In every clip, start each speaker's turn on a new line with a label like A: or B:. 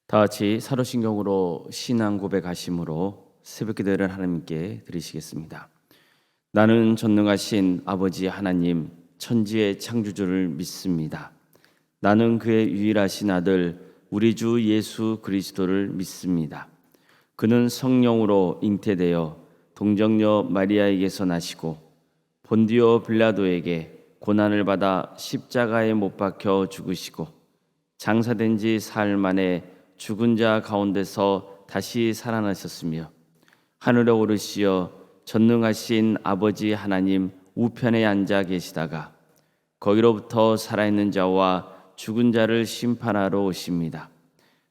A: 다 같이 사도신경으로 신앙 고백하심으로 새벽기도를 하나님께 드리시겠습니다. 나는 전능하신 아버지 하나님 천지의 창조주를 믿습니다. 나는 그의 유일하신 아들 우리 주 예수 그리스도를 믿습니다. 그는 성령으로 잉태되어 동정녀 마리아에게서 나시고 본디오 빌라도에게 고난을 받아 십자가에 못 박혀 죽으시고 장사된 지 사흘 만에 죽은 자 가운데서 다시 살아나셨으며 하늘에 오르시어 전능하신 아버지 하나님 우편에 앉아 계시다가 거기로부터 살아있는 자와 죽은 자를 심판하러 오십니다.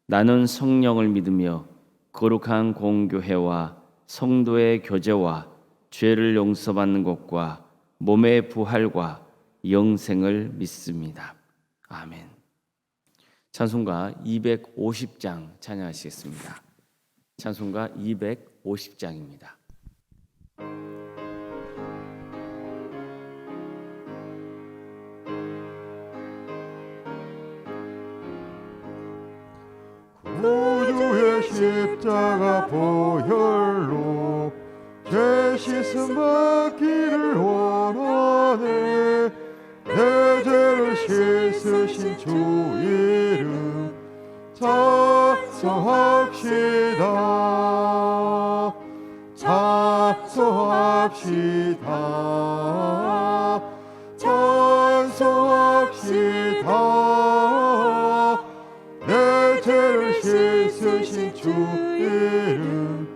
A: 나는 성령을 믿으며 거룩한 공교회와 성도의 교제와 죄를 용서받는 것과 몸의 부활과 영생을 믿습니다. 아멘. 찬송가 250장 찬양하시겠습니다. 찬송가 250장입니다.
B: 구주의 십자가 보혈로 죄 씻음 받기를 원하네. 내 죄를 씻으신 주 이름 찬송합시다. 찬송합시다. 찬송합시다. 내 죄를 씻으신 주 이름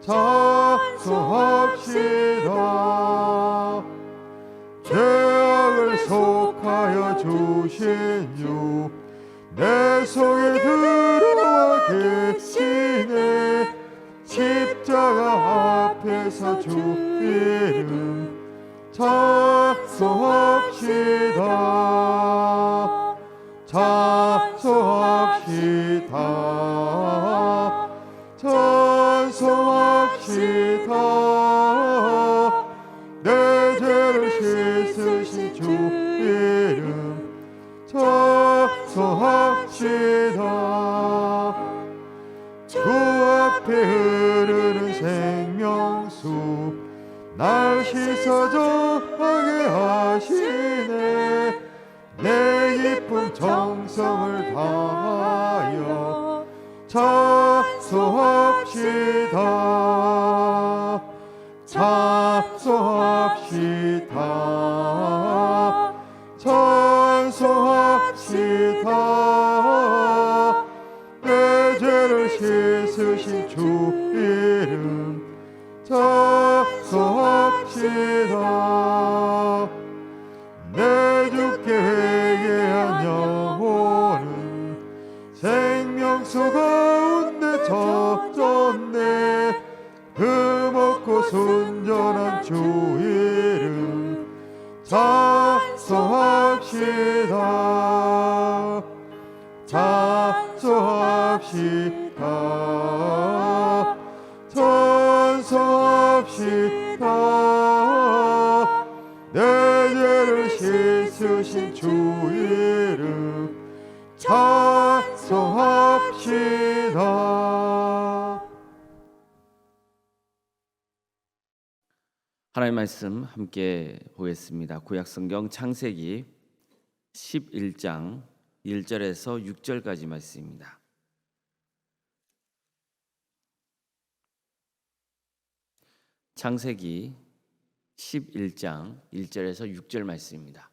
B: 찬송합시다. 죄악을 속하여 주신 주 내 속에 들어와 계시네. 십자가 앞에서 주 이름 찬송합시다. 찬송합시다. 찬송합시다. 내 죄를 씻으신 주 이름 찬송합시다. 주 앞에 흐르는 생명수 날 씻어 정하게 하시네. 내 기쁨 정성을 다하여 찬송합시다. 찬송합시다. 찬송합시다. 내 죄를 씻으신 주 이름 찬송합시다. 내 주께 회개한 영혼은 생명수 가운데 젖었네. 흠없고 순전한 주 이름 찬송합시다. 찬송합시다. 찬송합시다. 내 죄를 씻으신 주 이름 찬송합시다.
A: 하나님의 말씀 함께 보겠습니다. 구약성경 창세기 11장 1절에서 6절까지 말씀입니다. 창세기 11장 1절에서 6절 말씀입니다.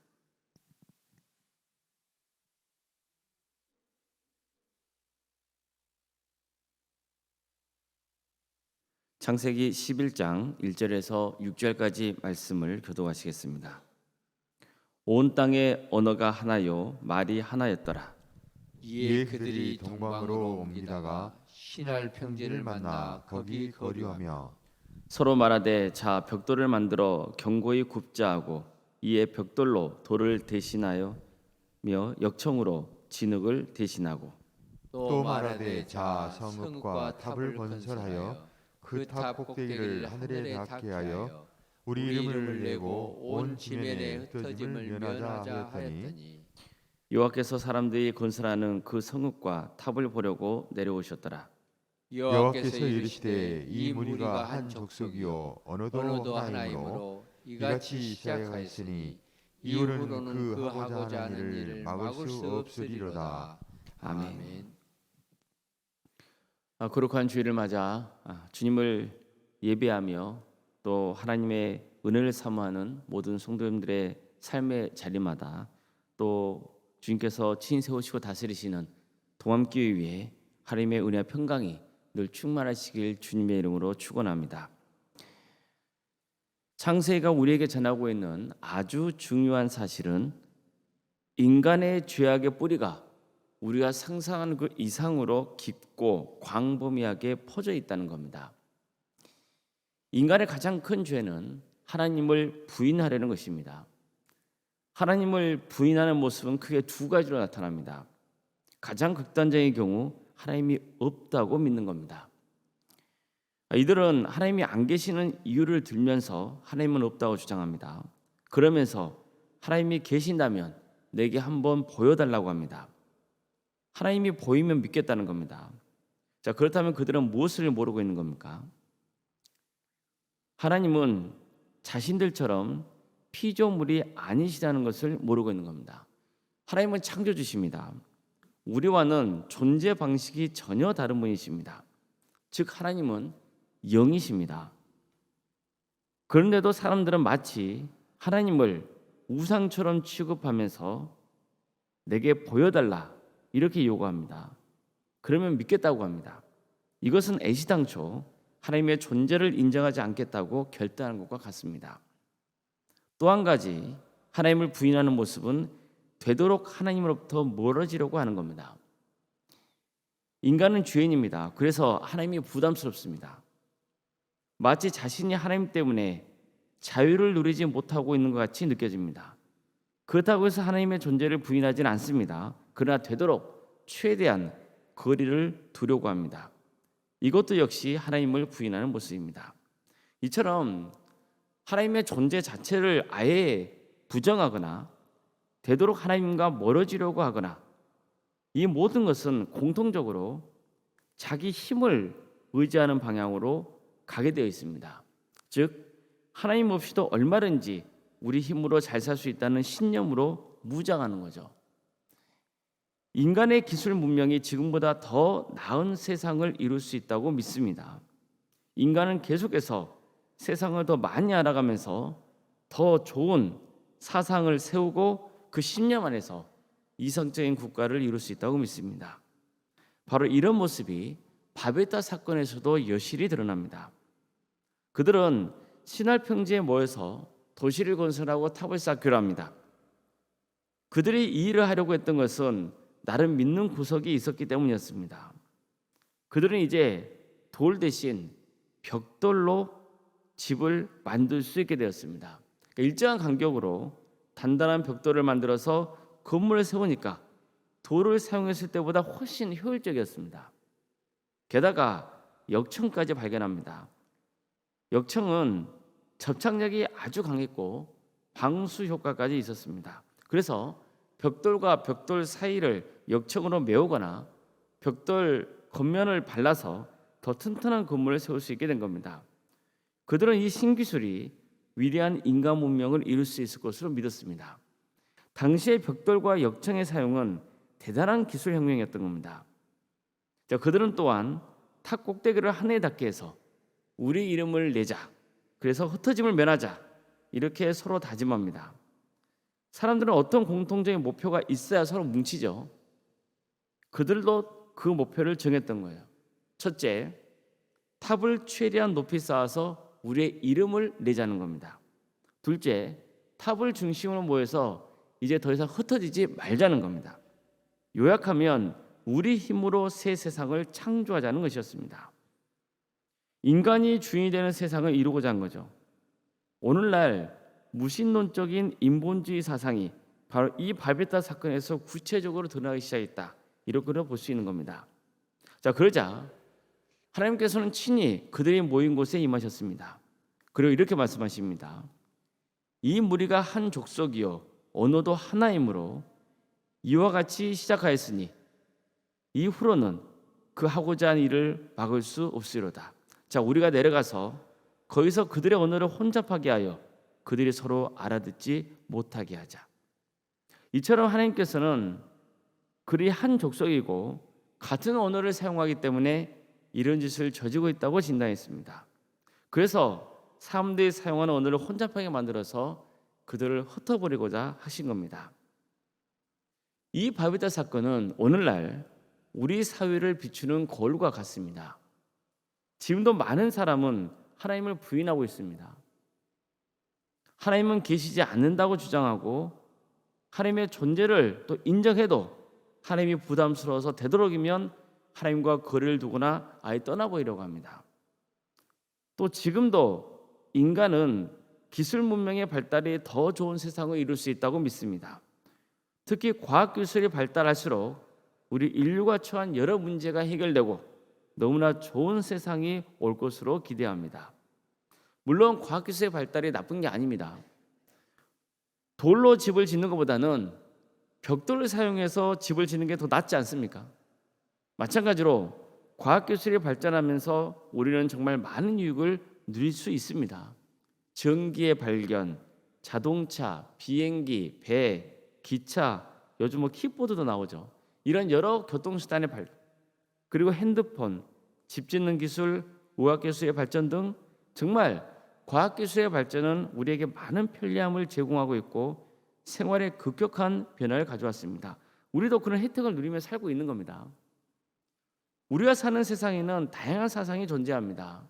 A: 창세기 11장 1절에서 6절까지 말씀을 교독하시겠습니다. 온 땅의 언어가 하나요 말이 하나였더라.
C: 이에 그들이 동방으로 옮기다가 시날 평지를 만나 거기 거류하며
A: 서로 말하되 자 벽돌을 만들어 견고히 굽자 하고 이에 벽돌로 돌을 대신하여 역청으로 진흙을 대신하고
C: 또 말하되 자 성읍과 탑을 건설하여 그 탑 꼭대기를 하늘에 닿게 하여 우리 이름을 내고 온 지면에 흩어짐을 면하자 하였더니
A: 여호와께서 사람들이 건설하는 그 성읍과 탑을 보려고 내려오셨더라.
C: 여호와께서 이르시되 이 무리가 한 족속이요 언어도
D: 언어도
C: 하나이므로
D: 하나이므로
C: 이같이 시작하였으니 이후로는 그 하고자 하는 일을 막을 수 없으리로다.
A: 아멘. 거룩한 주일을 맞아 주님을 예배하며 또 하나님의 은혜를 사모하는 모든 성도님들의 삶의 자리마다 또 주님께서 친 세우시고 다스리시는 동암교회 위에 하나님의 은혜와 평강이 늘 충만하시길 주님의 이름으로 축원합니다. 창세기가 우리에게 전하고 있는 아주 중요한 사실은 인간의 죄악의 뿌리가 우리가 상상하는 그 이상으로 깊고 광범위하게 퍼져 있다는 겁니다. 인간의 가장 큰 죄는 하나님을 부인하려는 것입니다. 하나님을 부인하는 모습은 크게 두 가지로 나타납니다. 가장 극단적인 경우 하나님이 없다고 믿는 겁니다. 이들은 하나님이 안 계시는 이유를 들면서 하나님은 없다고 주장합니다. 그러면서 하나님이 계신다면 내게 한번 보여달라고 합니다. 하나님이 보이면 믿겠다는 겁니다. 자, 그렇다면 그들은 무엇을 모르고 있는 겁니까? 하나님은 자신들처럼 피조물이 아니시다는 것을 모르고 있는 겁니다. 하나님은 창조주십니다. 우리와는 존재 방식이 전혀 다른 분이십니다. 즉 하나님은 영이십니다. 그런데도 사람들은 마치 하나님을 우상처럼 취급하면서 내게 보여달라 이렇게 요구합니다. 그러면 믿겠다고 합니다. 이것은 애시당초 하나님의 존재를 인정하지 않겠다고 결단한 것과 같습니다. 또 한 가지 하나님을 부인하는 모습은 되도록 하나님으로부터 멀어지려고 하는 겁니다. 인간은 죄인입니다. 그래서 하나님이 부담스럽습니다. 마치 자신이 하나님 때문에 자유를 누리지 못하고 있는 것 같이 느껴집니다. 그렇다고 해서 하나님의 존재를 부인하지는 않습니다. 그러나 되도록 최대한 거리를 두려고 합니다. 이것도 역시 하나님을 부인하는 모습입니다. 이처럼 하나님의 존재 자체를 아예 부정하거나 되도록 하나님과 멀어지려고 하거나 이 모든 것은 공통적으로 자기 힘을 의지하는 방향으로 가게 되어 있습니다. 즉 하나님 없이도 얼마든지 우리 힘으로 잘 살 수 있다는 신념으로 무장하는 거죠. 인간의 기술 문명이 지금보다 더 나은 세상을 이룰 수 있다고 믿습니다. 인간은 계속해서 세상을 더 많이 알아가면서 더 좋은 사상을 세우고 그 신념 안에서 이성적인 국가를 이룰 수 있다고 믿습니다. 바로 이런 모습이 바벨탑 사건에서도 여실히 드러납니다. 그들은 시날 평지에 모여서 도시를 건설하고 탑을 쌓기로 합니다. 그들이 이 일을 하려고 했던 것은 나름 믿는 구석이 있었기 때문이었습니다. 그들은 이제 돌 대신 벽돌로 집을 만들 수 있게 되었습니다. 일정한 간격으로 단단한 벽돌을 만들어서 건물을 세우니까 돌을 사용했을 때보다 훨씬 효율적이었습니다. 게다가 역청까지 발견합니다. 역청은 접착력이 아주 강했고 방수 효과까지 있었습니다. 그래서 벽돌과 벽돌 사이를 역청으로 메우거나 벽돌 겉면을 발라서 더 튼튼한 건물을 세울 수 있게 된 겁니다. 그들은 이 신기술이 위대한 인간 문명을 이룰 수 있을 것으로 믿었습니다. 당시의 벽돌과 역청의 사용은 대단한 기술 혁명이었던 겁니다. 자, 그들은 또한 탑 꼭대기를 하늘에 닿게 해서 우리 이름을 내자, 그래서 흩어짐을 면하자 이렇게 서로 다짐합니다. 사람들은 어떤 공통적인 목표가 있어야 서로 뭉치죠. 그들도 그 목표를 정했던 거예요. 첫째, 탑을 최대한 높이 쌓아서 우리의 이름을 내자는 겁니다. 둘째, 탑을 중심으로 모여서 이제 더 이상 흩어지지 말자는 겁니다. 요약하면 우리 힘으로 새 세상을 창조하자는 것이었습니다. 인간이 주인이 되는 세상을 이루고자 한 거죠. 오늘날 무신론적인 인본주의 사상이 바로 이 바벨탑 사건에서 구체적으로 드러나기 시작했다. 이렇게 볼 수 있는 겁니다. 자, 그러자 하나님께서는 친히 그들이 모인 곳에 임하셨습니다. 그리고 이렇게 말씀하십니다. 이 무리가 한 족속이요 언어도 하나이므로 이와 같이 시작하였으니 이후로는 그 하고자 한 일을 막을 수 없으리로다. 자, 우리가 내려가서 거기서 그들의 언어를 혼잡하게 하여 그들이 서로 알아듣지 못하게 하자. 이처럼 하나님께서는 그들이 한 족속이고 같은 언어를 사용하기 때문에 이런 짓을 저지르고 있다고 진단했습니다. 그래서 사람들이 사용하는 언어를 혼잡하게 만들어서 그들을 흩어버리고자 하신 겁니다. 이 바베다 사건은 오늘날 우리 사회를 비추는 거울과 같습니다. 지금도 많은 사람은 하나님을 부인하고 있습니다. 하나님은 계시지 않는다고 주장하고 하나님의 존재를 또 인정해도 하나님이 부담스러워서 되도록이면 하나님과 거리를 두거나 아예 떠나버리려고 합니다. 또 지금도 인간은 기술 문명의 발달이 더 좋은 세상을 이룰 수 있다고 믿습니다. 특히 과학기술이 발달할수록 우리 인류가 처한 여러 문제가 해결되고 너무나 좋은 세상이 올 것으로 기대합니다. 물론 과학기술의 발달이 나쁜 게 아닙니다. 돌로 집을 짓는 것보다는 벽돌을 사용해서 집을 짓는 게 더 낫지 않습니까? 마찬가지로 과학기술이 발전하면서 우리는 정말 많은 유익을 누릴 수 있습니다. 전기의 발견, 자동차, 비행기, 배, 기차, 요즘 킥보드도 나오죠. 이런 여러 교통수단의 발전, 그리고 핸드폰, 집 짓는 기술, 의학기술의 발전 등 정말 과학기술의 발전은 우리에게 많은 편리함을 제공하고 있고 생활에 급격한 변화를 가져왔습니다. 우리도 그런 혜택을 누리며 살고 있는 겁니다. 우리가 사는 세상에는 다양한 사상이 존재합니다.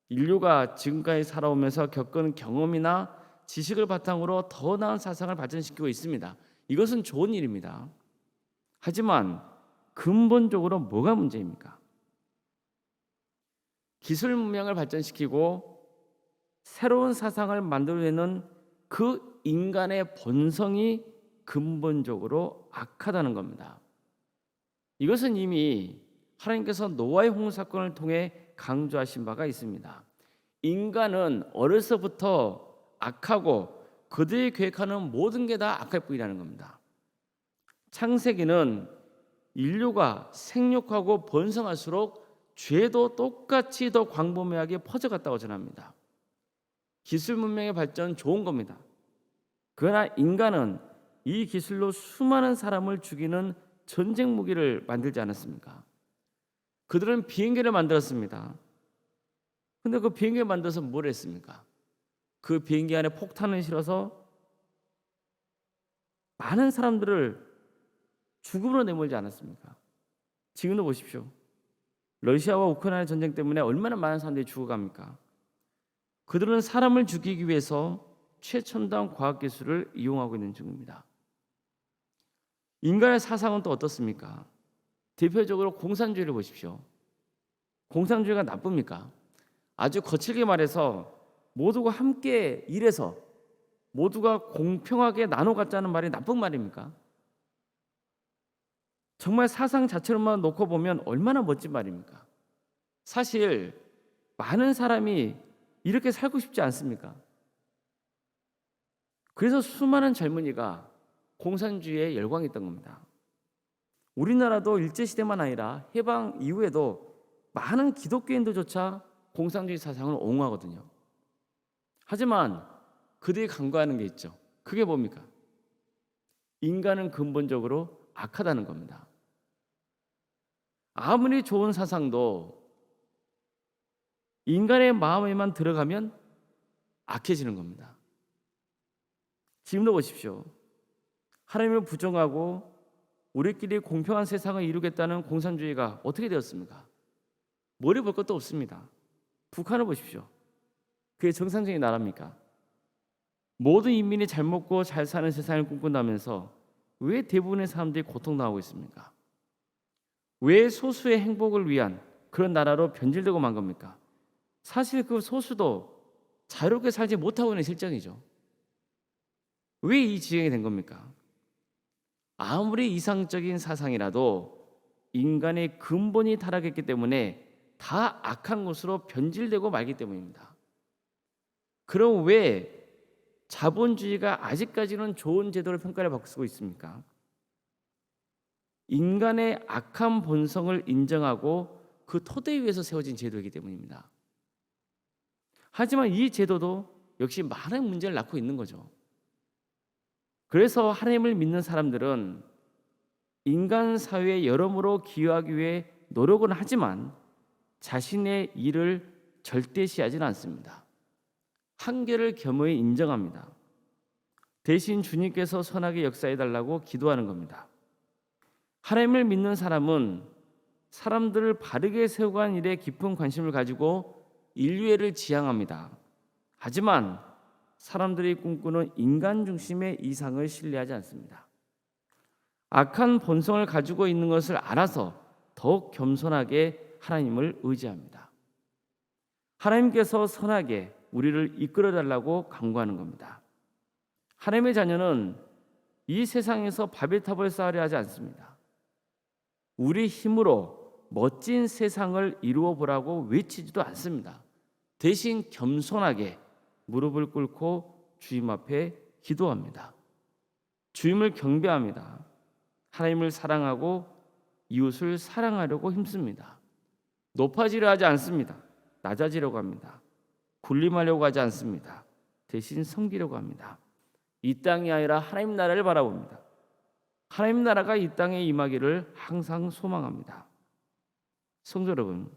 A: 인류가 지금까지 살아오면서 겪은 경험이나 지식을 바탕으로 더 나은 사상을 발전시키고 있습니다. 이것은 좋은 일입니다. 하지만 근본적으로 뭐가 문제입니까? 기술 문명을 발전시키고 새로운 사상을 만들어내는 그 인간의 본성이 근본적으로 악하다는 겁니다. 이것은 이미 하나님께서 노아의 홍수 사건을 통해 강조하신 바가 있습니다. 인간은 어려서부터 악하고 그들이 계획하는 모든 게 다 악할 뿐이라는 겁니다. 창세기는 인류가 생육하고 번성할수록 죄도 똑같이 더 광범위하게 퍼져갔다고 전합니다. 기술 문명의 발전은 좋은 겁니다. 그러나 인간은 이 기술로 수많은 사람을 죽이는 전쟁 무기를 만들지 않았습니까? 그들은 비행기를 만들었습니다. 근데 그 비행기를 만들어서 뭘 했습니까? 그 비행기 안에 폭탄을 실어서 많은 사람들을 죽음으로 내몰지 않았습니까? 지금도 보십시오. 러시아와 우크라이나 전쟁 때문에 얼마나 많은 사람들이 죽어갑니까? 그들은 사람을 죽이기 위해서 최첨단 과학기술을 이용하고 있는 중입니다. 인간의 사상은 또 어떻습니까? 대표적으로 공산주의를 보십시오. 공산주의가 나쁩니까? 아주 거칠게 말해서 모두가 함께 일해서 모두가 공평하게 나눠 갖자는 말이 나쁜 말입니까? 정말 사상 자체로만 놓고 보면 얼마나 멋진 말입니까? 사실 많은 사람이 이렇게 살고 싶지 않습니까? 그래서 수많은 젊은이가 공산주의에 열광했던 겁니다. 우리나라도 일제시대만 아니라 해방 이후에도 많은 기독교인들조차 공산주의 사상을 옹호하거든요. 하지만 그들이 간과하는 게 있죠. 그게 뭡니까? 인간은 근본적으로 악하다는 겁니다. 아무리 좋은 사상도 인간의 마음에만 들어가면 악해지는 겁니다. 지금도 보십시오. 하나님을 부정하고 우리끼리 공평한 세상을 이루겠다는 공산주의가 어떻게 되었습니까? 머리 볼 것도 없습니다. 북한을 보십시오. 그게 정상적인 나라입니까? 모든 인민이 잘 먹고 잘 사는 세상을 꿈꾼다면서 왜 대부분의 사람들이 고통당하고 있습니까? 왜 소수의 행복을 위한 그런 나라로 변질되고 만 겁니까? 사실 그 소수도 자유롭게 살지 못하고 있는 실정이죠. 왜 이 지경이 된 겁니까? 아무리 이상적인 사상이라도 인간의 근본이 타락했기 때문에 다 악한 것으로 변질되고 말기 때문입니다. 그럼 왜 자본주의가 아직까지는 좋은 제도를 평가를 받고 있습니까? 인간의 악한 본성을 인정하고 그 토대 위에서 세워진 제도이기 때문입니다. 하지만 이 제도도 역시 많은 문제를 낳고 있는 거죠. 그래서 하나님을 믿는 사람들은 인간 사회에 여러모로 기여하기 위해 노력은 하지만 자신의 일을 절대시하지는 않습니다. 한계를 겸허히 인정합니다. 대신 주님께서 선하게 역사해 달라고 기도하는 겁니다. 하나님을 믿는 사람은 사람들을 바르게 세워가는 일에 깊은 관심을 가지고 인류애를 지향합니다. 하지만 사람들이 꿈꾸는 인간 중심의 이상을 신뢰하지 않습니다. 악한 본성을 가지고 있는 것을 알아서 더욱 겸손하게 하나님을 의지합니다. 하나님께서 선하게 우리를 이끌어 달라고 간구하는 겁니다. 하나님의 자녀는 이 세상에서 바벨탑을 쌓으려 하지 않습니다. 우리 힘으로 멋진 세상을 이루어 보라고 외치지도 않습니다. 대신 겸손하게 무릎을 꿇고 주님 앞에 기도합니다. 주님을 경배합니다. 하나님을 사랑하고 이웃을 사랑하려고 힘씁니다. 높아지려 하지 않습니다. 낮아지려고 합니다. 군림하려고 하지 않습니다. 대신 섬기려고 합니다. 이 땅이 아니라 하나님 나라를 바라봅니다. 하나님 나라가 이 땅에 임하기를 항상 소망합니다. 성도 여러분,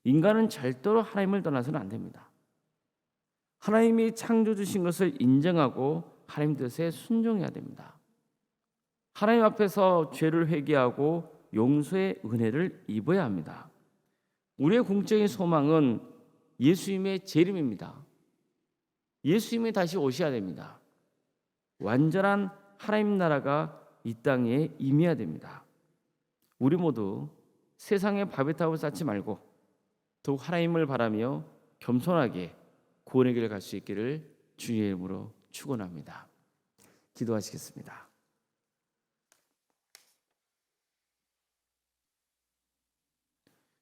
A: 인간은 절대로 하나님을 떠나서는 안 됩니다. 하나님이 창조 주신 것을 인정하고 하나님 뜻에 순종해야 됩니다. 하나님 앞에서 죄를 회개하고 용서의 은혜를 입어야 합니다. 우리의 궁극적인 소망은 예수님의 재림입니다. 예수님이 다시 오셔야 됩니다. 완전한 하나님 나라가 이 땅에 임해야 됩니다. 우리 모두 세상의 바벨탑을 쌓지 말고 더욱 하나님을 바라며 겸손하게 구원의 길을 갈 수 있기를 주님의 이름으로 축원합니다. 기도하시겠습니다.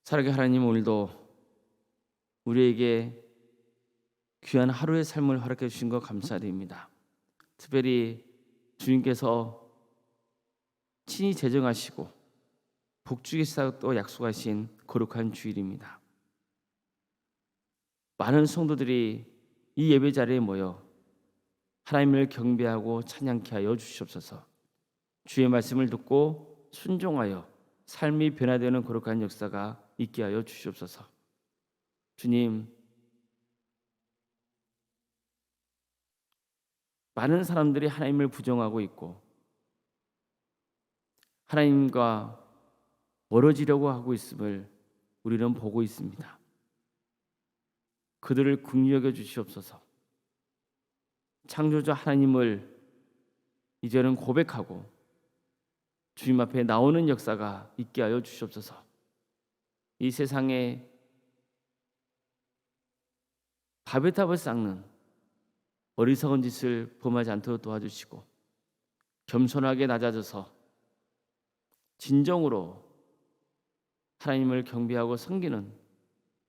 A: 사랑의 하나님, 오늘도 우리에게 귀한 하루의 삶을 허락해 주신 것 감사드립니다. 특별히 주님께서 친히 제정하시고 복주기사도 약속하신 거룩한 주일입니다. 많은 성도들이 이 예배 자리에 모여 하나님을 경배하고 찬양케 하여 주시옵소서. 주의 말씀을 듣고 순종하여 삶이 변화되는 거룩한 역사가 있게 하여 주시옵소서. 주님, 많은 사람들이 하나님을 부정하고 있고 하나님과 멀어지려고 하고 있음을 우리는 보고 있습니다. 그들을 긍휼히 여겨 주시옵소서. 창조자 하나님을 이제는 고백하고 주님 앞에 나오는 역사가 있게 하여 주시옵소서. 이 세상에 바벨탑을 쌓는 어리석은 짓을 범하지 않도록 도와주시고 겸손하게 낮아져서 진정으로 하나님을 경배하고 섬기는,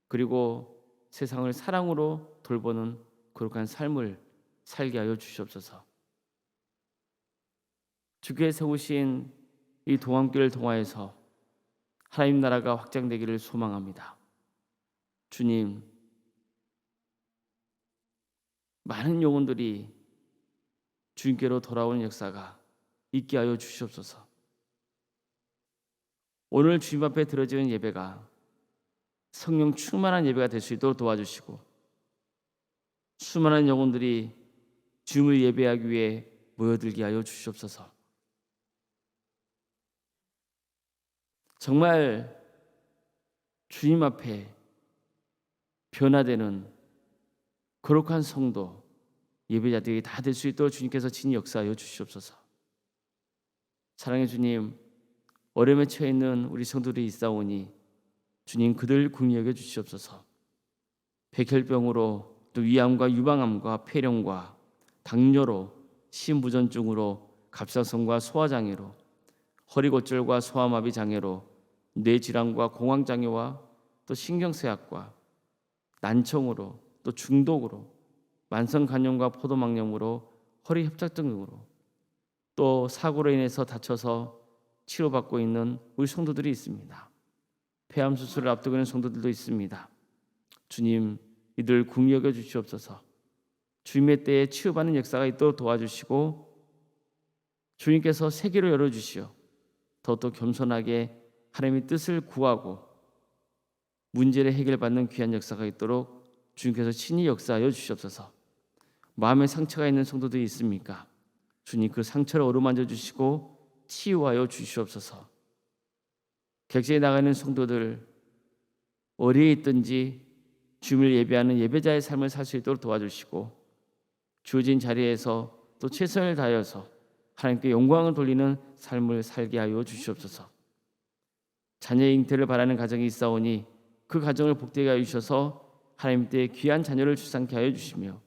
A: 그리고 세상을 사랑으로 돌보는 거룩한 삶을 살게 하여 주시옵소서. 주께 세우신 이 동안길을 통하여서 하나님 나라가 확장되기를 소망합니다. 주님, 많은 영혼들이 주님께로 돌아오는 역사가 있게 하여 주시옵소서. 오늘 주님 앞에 드려지는 예배가 성령 충만한 예배가 될 수 있도록 도와주시고 수많은 영혼들이 주님을 예배하기 위해 모여들게 하여 주시옵소서. 정말 주님 앞에 변화되는 거룩한 성도, 예배자들이 다 될 수 있도록 주님께서 친히 역사하여 주시옵소서. 사랑의 주님, 어려움에 처해 있는 우리 성도들이 있사오니 주님 그들 긍휼히 여겨 주시옵소서. 백혈병으로, 또 위암과 유방암과 폐렴과 당뇨로, 심부전증으로, 갑상선과 소화장애로, 허리골절과 소아마비 장애로, 뇌질환과 공황장애와 또 신경쇠약과 난청으로, 또 중독으로, 만성간염과 포도막염으로, 허리 협착증 등으로, 또 사고로 인해서 다쳐서 치료받고 있는 우리 성도들이 있습니다. 폐암 수술을 앞두고 있는 성도들도 있습니다. 주님, 이들 긍휼히 여겨 주시옵소서. 주님의 때에 치유받는 역사가 있도록 도와주시고 주님께서 세계를 열어주시어 더욱더 겸손하게 하나님의 뜻을 구하고 문제를 해결받는 귀한 역사가 있도록 주님께서 친히 역사하여 주시옵소서. 마음에 상처가 있는 성도들이 있습니까? 주님, 그 상처를 어루만져 주시고 치유하여 주시옵소서. 객지에 나가 있는 성도들, 어디에 있든지 주님을 예배하는 예배자의 삶을 살 수 있도록 도와주시고 주어진 자리에서 또 최선을 다하여서 하나님께 영광을 돌리는 삶을 살게 하여 주시옵소서. 자녀의 잉태를 바라는 가정이 있사오니 그 가정을 복되게 하여 주셔서 하나님 때 귀한 자녀를 출산케 하여 주시며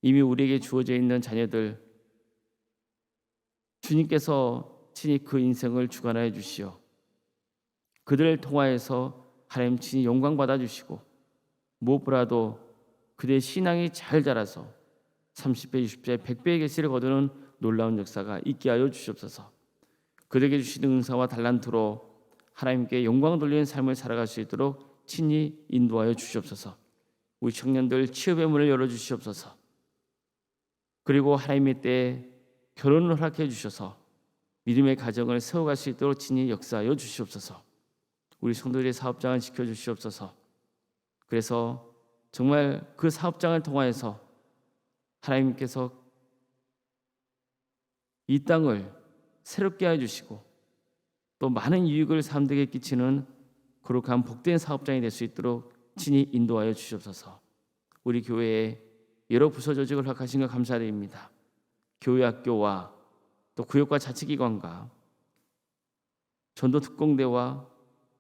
A: 이미 우리에게 주어져 있는 자녀들 주님께서 친히 그 인생을 주관하여 주시어 그들을 통하여서 하나님 친히 영광 받아 주시고 무엇보다도 그들의 신앙이 잘 자라서 30배, 60배, 100배의 계시를 거두는 놀라운 역사가 있게 하여 주시옵소서. 그들에게 주시는 은사와 달란트로 하나님께 영광 돌리는 삶을 살아갈 수 있도록 친히 인도하여 주시옵소서. 우리 청년들 취업의 문을 열어 주시옵소서. 그리고 하나님의 때에 결혼을 허락해 주셔서 믿음의 가정을 세워갈 수 있도록 친히 역사하여 주시옵소서. 우리 성도들의 사업장을 지켜주시옵소서. 그래서 정말 그 사업장을 통하여서 하나님께서 이 땅을 새롭게 해주시고 또 많은 유익을 사람들에게 끼치는 거룩한 복된 사업장이 될 수 있도록 친히 인도하여 주시옵소서. 우리 교회에 여러 부서 조직을 허락하신 것 감사드립니다. 교회 학교와 또 구역과 자치기관과 전도 특공대와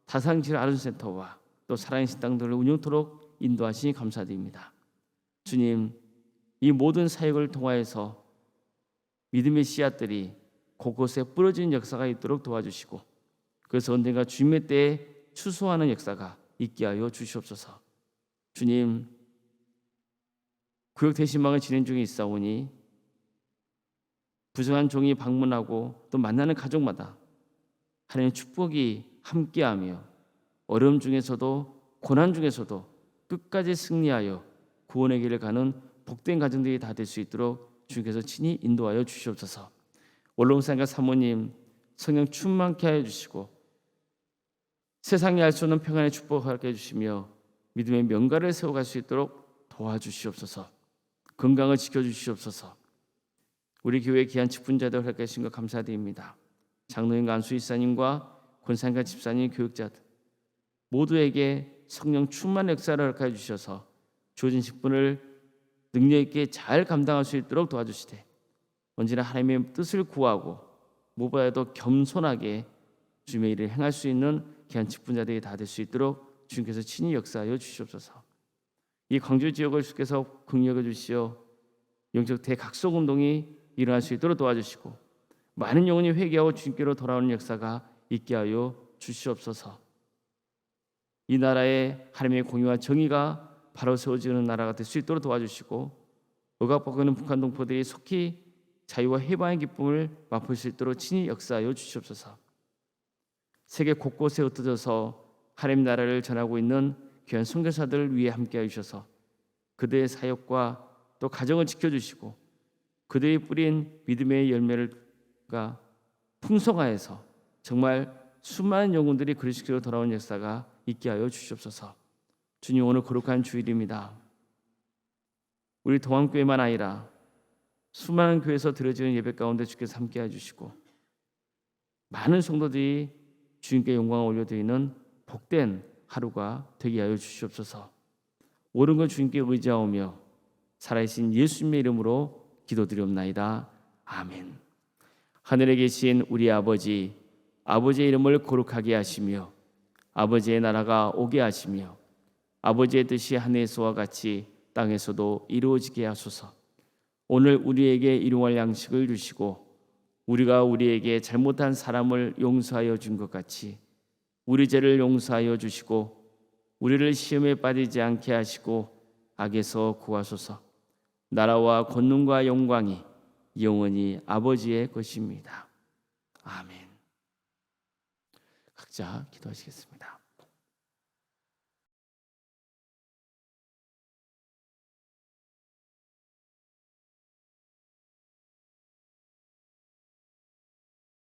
A: 다상질 아른센터와 또 살아있는 식당들을 운영토록 인도하시니 감사드립니다. 주님, 이 모든 사역을 통하여서 믿음의 씨앗들이 곳곳에 뿌려지는 역사가 있도록 도와주시고 그래서 언젠가 주님의 때에 추수하는 역사가 있게 하여 주시옵소서. 주님, 구역 대신망을 진행 중에 있사오니 부정한 종이 방문하고 또 만나는 가족마다 하나님의 축복이 함께하며 어려움 중에서도 고난 중에서도 끝까지 승리하여 구원의 길을 가는 복된 가정들이 다 될 수 있도록 주님께서 친히 인도하여 주시옵소서. 원로목사님과 사모님 성령 충만케 하여 주시고 세상이 알 수 없는 평안의 축복을 허락해 주시며 믿음의 명가를 세워갈 수 있도록 도와주시옵소서. 건강을 지켜주시옵소서. 우리 교회 귀한 직분자들 허락해 주신 것 감사드립니다. 장로님과 안수이사님과 권사님과 집사님, 교육자들 모두에게 성령 충만 역사를 허락해 주셔서 주어진 직분을 능력 있게 잘 감당할 수 있도록 도와주시되 언제나 하나님의 뜻을 구하고 무엇보다도 겸손하게 주님의 일을 행할 수 있는 귀한 직분자들이 다 될 수 있도록 주님께서 친히 역사하여 주시옵소서. 이 광주 지역을 주께서 긍휼히 여겨 주시어 영적 대각성 운동이 일어날 수 있도록 도와주시고 많은 영혼이 회개하고 주님께로 돌아오는 역사가 있게 하여 주시옵소서. 이 나라에 하나님의 공의와 정의가 바로 세워지는 나라가 될 수 있도록 도와주시고 억압받고 있는 북한 동포들이 속히 자유와 해방의 기쁨을 맛볼 수 있도록 친히 역사하여 주시옵소서. 세계 곳곳에 흩어져서 하나님 나라를 전하고 있는 귀한 선교사들을 위해 함께해 주셔서 그들의 사역과 또 가정을 지켜주시고 그들이 뿌린 믿음의 열매가 풍성하여서 정말 수많은 영혼들이 그리스도로 돌아온 역사가 있게 하여 주시옵소서. 주님, 오늘 거룩한 주일입니다. 우리 동안교회만 아니라 수많은 교회에서 드려지는 예배 가운데 주께서 함께해 주시고 많은 성도들이 주님께 영광을 올려드리는 복된 하루가 되게 하여 주시옵소서. 옳은 것 주님께 의지하오며 살아계신 예수님의 이름으로 기도드리옵나이다. 아멘. 하늘에 계신 우리 아버지, 아버지의 이름을 거룩하게 하시며 아버지의 나라가 오게 하시며 아버지의 뜻이 하늘에서와 같이 땅에서도 이루어지게 하소서. 오늘 우리에게 일용할 양식을 주시고 우리가 우리에게 잘못한 사람을 용서하여 준 것 같이 우리 죄를 용서하여 주시고 우리를 시험에 빠지지 않게 하시고 악에서 구하소서. 나라와 권능과 영광이 영원히 아버지의 것입니다. 아멘. 자, 기도하시겠습니다.